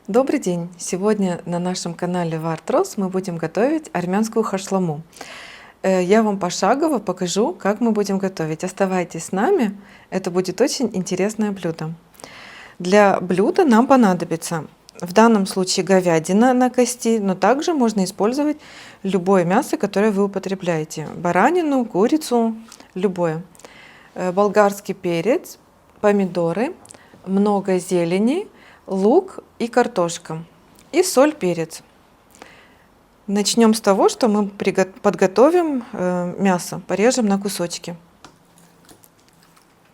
Добрый день! Сегодня на нашем канале Вартрос мы будем готовить армянскую хашламу. Я вам пошагово покажу, как мы будем готовить. Оставайтесь с нами, это будет очень интересное блюдо. Для блюда нам понадобится в данном случае говядина на кости, но также можно использовать любое мясо, которое вы употребляете. Баранину, курицу, любое. Болгарский перец, помидоры, много зелени, лук и картошка, и соль, перец. Начнем с того, что мы подготовим мясо, порежем на кусочки.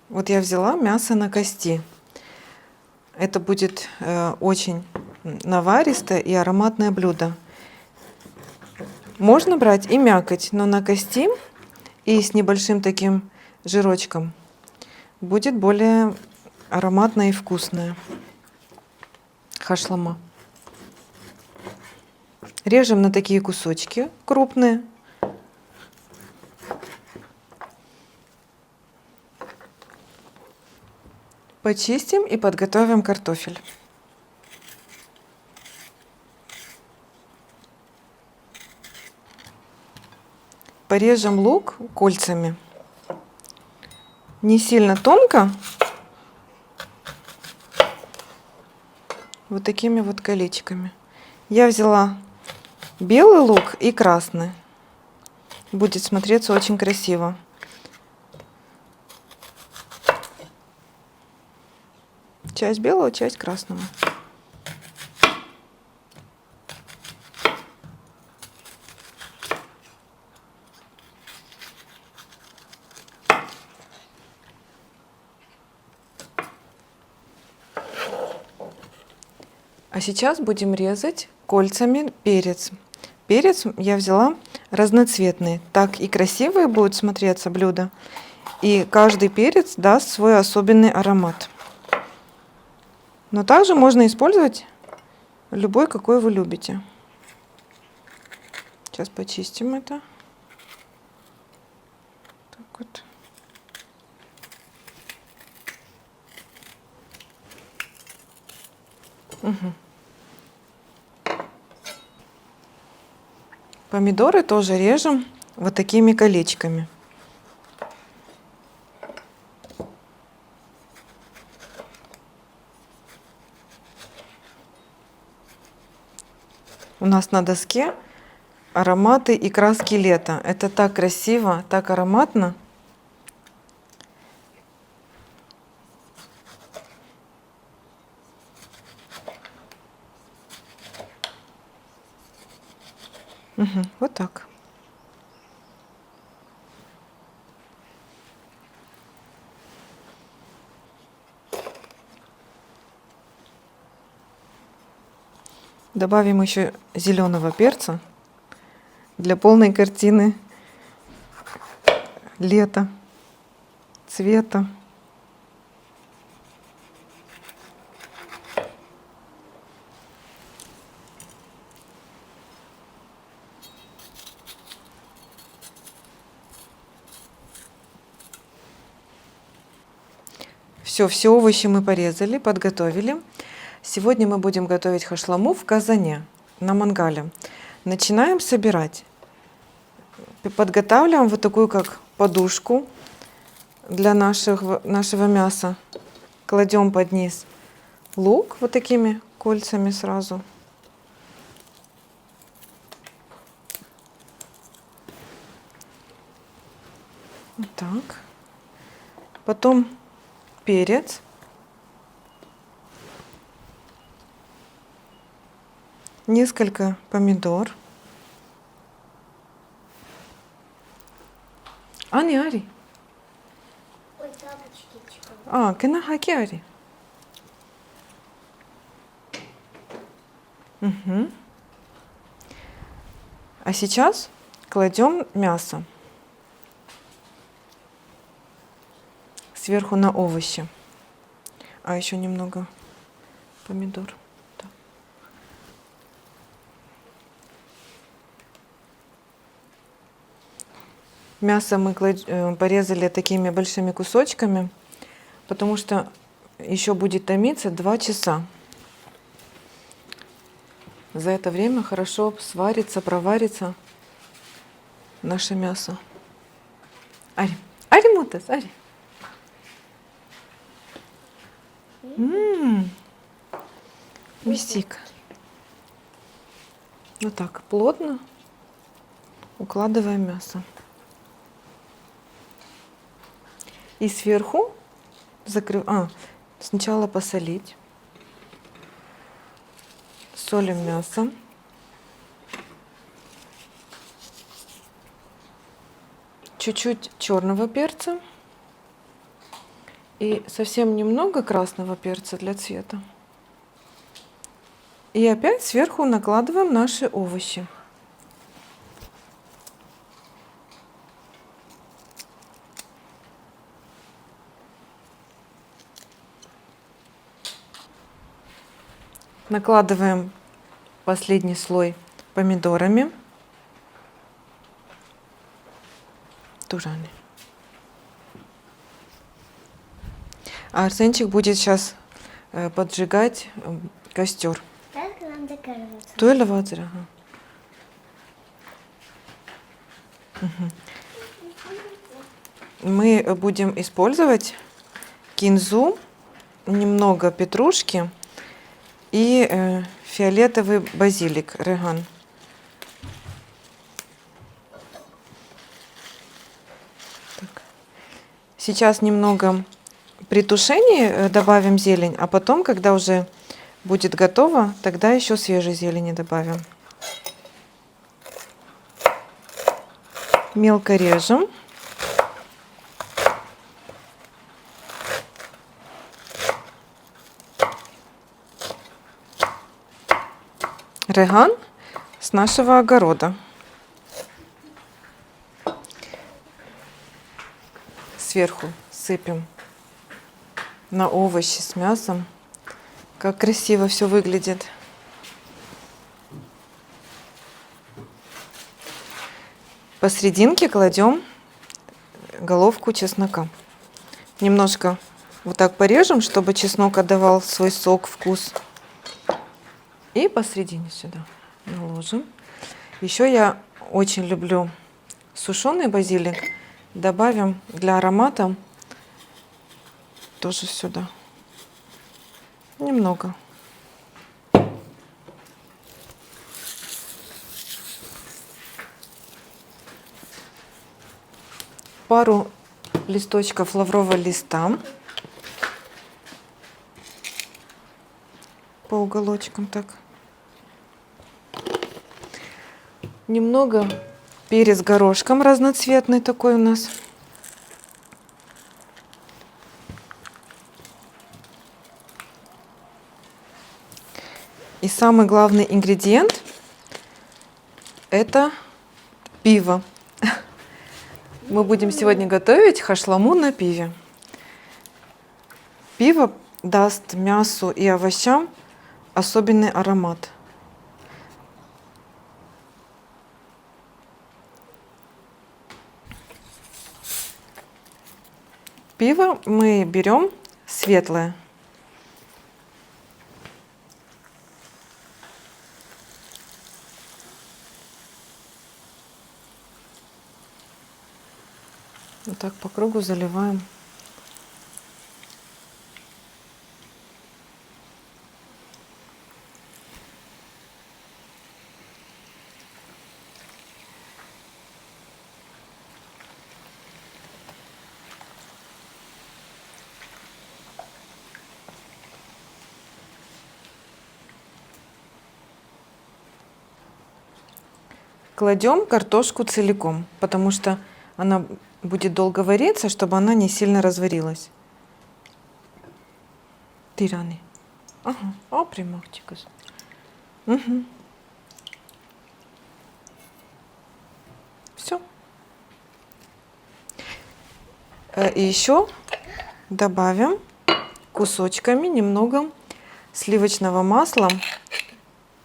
Вот я взяла мясо на кости. Это будет очень наваристое и ароматное блюдо. Можно брать и мякоть, но на кости и с небольшим таким жирочком будет более ароматное и вкусное хашлама. Режем на такие кусочки крупные. Почистим и подготовим картофель. Порежем лук кольцами. Не сильно тонко. Вот такими вот колечками. Я взяла белый лук и красный. Будет смотреться очень красиво. Часть белого, часть красного. А сейчас будем резать кольцами перец. Перец я взяла разноцветный. Так и красивые будут смотреться блюда. И каждый перец даст свой особенный аромат. Но также можно использовать любой, какой вы любите. Сейчас почистим это. Так вот. Угу. Помидоры тоже режем вот такими колечками. У нас на доске ароматы и краски лета. Это так красиво, так ароматно. Угу, вот так. Добавим еще зеленого перца для полной картины лета, цвета. Все овощи мы порезали, подготовили. Сегодня мы будем готовить хашламу в казане на мангале. Начинаем собирать. Подготавливаем вот такую как подушку для нашего мяса. Кладем под низ лук вот такими кольцами сразу. Вот так. Потом перец. Несколько помидор. Ани, Ари. Ой, тапочки. Кена хаки, Ари. Угу. А сейчас кладем мясо сверху на овощи. А еще немного помидор. Да. Мясо мы порезали такими большими кусочками, потому что еще будет томиться 2 часа. За это время хорошо сварится, проварится наше мясо. Ари, Ари Мутес, Ари. Мистик. Вот так, плотно укладываем мясо. И сверху сначала посолить. Солим мясо. Чуть-чуть черного перца. И совсем немного красного перца для цвета. И опять сверху накладываем наши овощи. Накладываем последний слой помидорами. Тужаны. А Арсенчик будет сейчас поджигать костер. Так надо кажется. Туэля вазра. Мы будем использовать кинзу, немного петрушки и фиолетовый базилик, реган. Так. Сейчас немного при тушении добавим зелень, а потом, когда уже будет готово, тогда еще свежей зелени добавим. Мелко режем. Реган с нашего огорода. Сверху сыпем на овощи с мясом. Как красиво все выглядит. Посерединке кладем головку чеснока. Немножко вот так порежем, чтобы чеснок отдавал свой сок, вкус. И посередине сюда наложим. Еще я очень люблю сушеный базилик. Добавим для аромата тоже сюда. Немного. Пару листочков лаврового листа по уголочкам так. Немного перец горошком разноцветный такой у нас. И самый главный ингредиент – это пиво. Мы будем сегодня готовить хашламу на пиве. Пиво даст мясу и овощам особенный аромат. Пиво мы берем светлое. Вот так по кругу заливаем. Кладем картошку целиком, потому что она будет долго вариться, чтобы она не сильно разварилась. Тираны. Ага, примахчикас. Угу. Все. И еще добавим кусочками немного сливочного масла.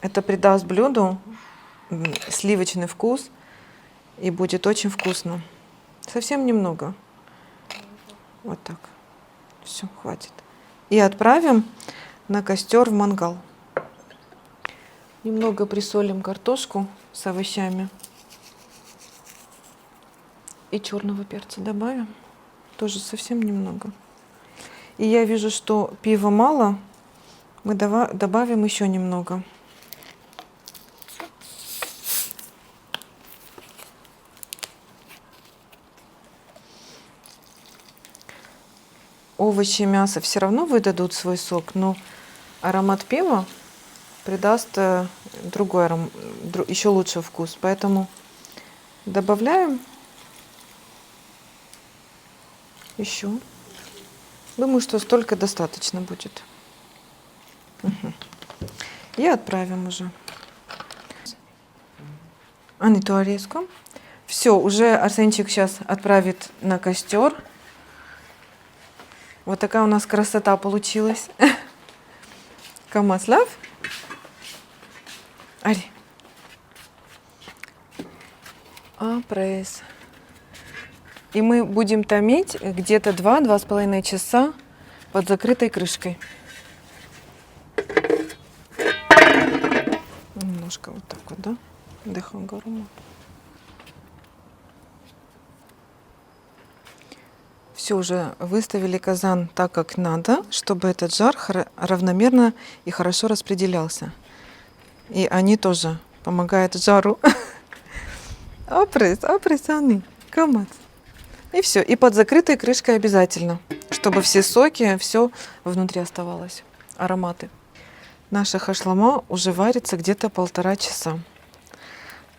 Это придаст блюду сливочный вкус и будет очень вкусно. Совсем немного. Вот так. Все, хватит. И отправим на костер в мангал. Немного присолим картошку с овощами. И черного перца добавим. Тоже совсем немного. И я вижу, что пива мало. Мы добавим еще немного. Овощи и мясо все равно выдадут свой сок, но аромат пива придаст другой еще лучший вкус. Поэтому добавляем еще. Думаю, что столько достаточно будет. И отправим уже. Анитуареску. Все, уже Арсенчик сейчас отправит на костер. Вот такая у нас красота получилась. Камаслав. Ари. Пресс. И мы будем томить где-то 2-2,5 часа под закрытой крышкой. Немножко вот так вот, да? Дыхангарума. Все, уже выставили казан так, как надо, чтобы этот жар равномерно и хорошо распределялся. И они тоже помогают жару. Апресаны, камац. И все. И под закрытой крышкой обязательно, чтобы все соки, все внутри оставалось. Ароматы. Наша хашлама уже варится где-то 1,5 часа.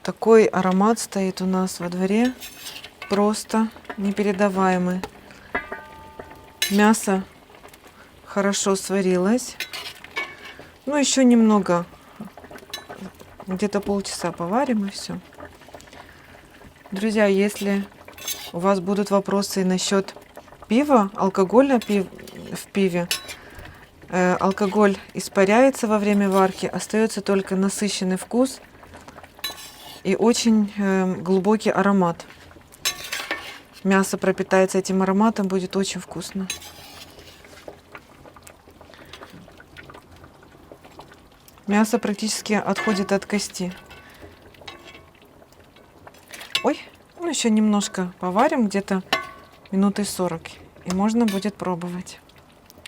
Такой аромат стоит у нас во дворе. Просто непередаваемый. Мясо хорошо сварилось. Ну, еще немного. Где-то полчаса поварим и все. Друзья, если у вас будут вопросы насчет пива, алкоголя в пиве, алкоголь испаряется во время варки, остается только насыщенный вкус и очень глубокий аромат. Мясо пропитается этим ароматом, будет очень вкусно. Мясо практически отходит от кости. Ой, ну еще немножко поварим, где-то минуты 40. И можно будет пробовать.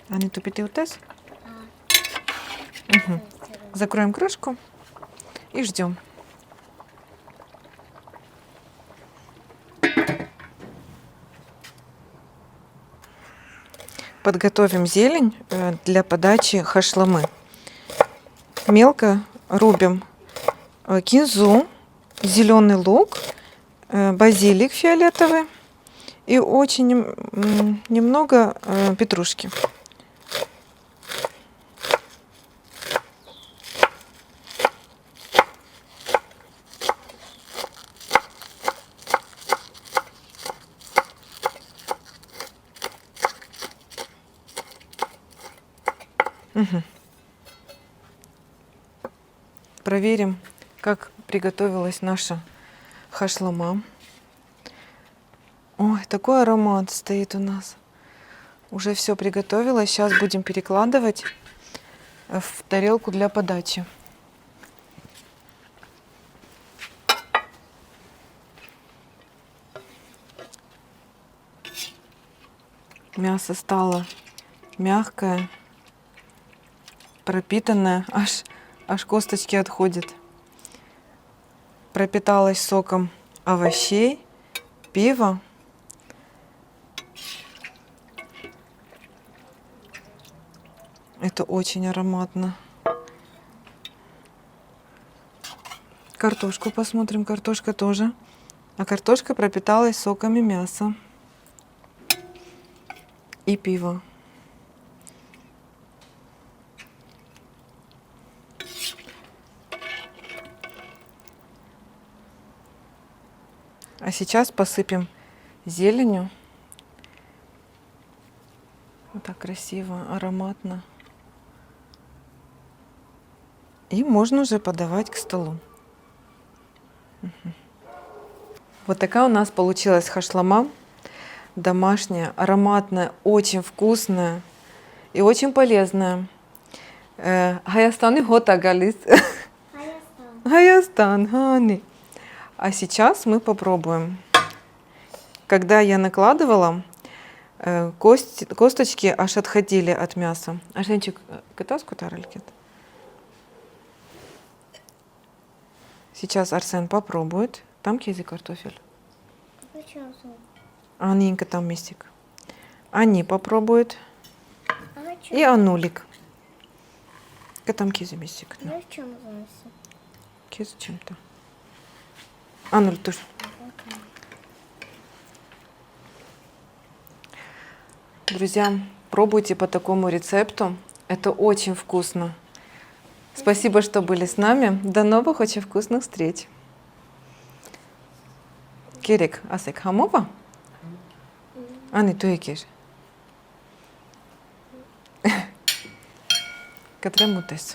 Ани, тупите утес? Угу. Закроем крышку и ждем. Подготовим зелень для подачи хашламы. Мелко рубим кинзу, зеленый лук, базилик фиолетовый и очень немного петрушки. Угу. Проверим, как приготовилась наша хашлама. Ой, такой аромат стоит у нас. Уже все приготовилось. Сейчас будем перекладывать в тарелку для подачи. Мясо стало мягкое, пропитанное, аж косточки отходят. Пропиталась соком овощей, пива. Это очень ароматно. Картошку посмотрим. Картошка тоже. А картошка пропиталась соками мяса и пива. А сейчас посыпем зеленью. Вот так красиво, ароматно. И можно уже подавать к столу. Вот такая у нас получилась хашлама. Домашняя, ароматная, очень вкусная и очень полезная. Хаястаны гота галис. Гаястан, Гани. А сейчас мы попробуем. Когда я накладывала, косточки аж отходили от мяса. Арсенчик, китас кутаралькет? Сейчас Арсен попробует. Там кизи картофель. Почему? Анненька там мистик. Они попробуют. А на И чем? Анулик. Там кизи мистик. Ну, в чем заносит? Кизи чем-то. Ануль тоже. Друзья, пробуйте по такому рецепту. Это очень вкусно. Спасибо, что были с нами. До новых очень вкусных встреч. Кирик, асек хамова? Ани, tu ekir. Katram mutes.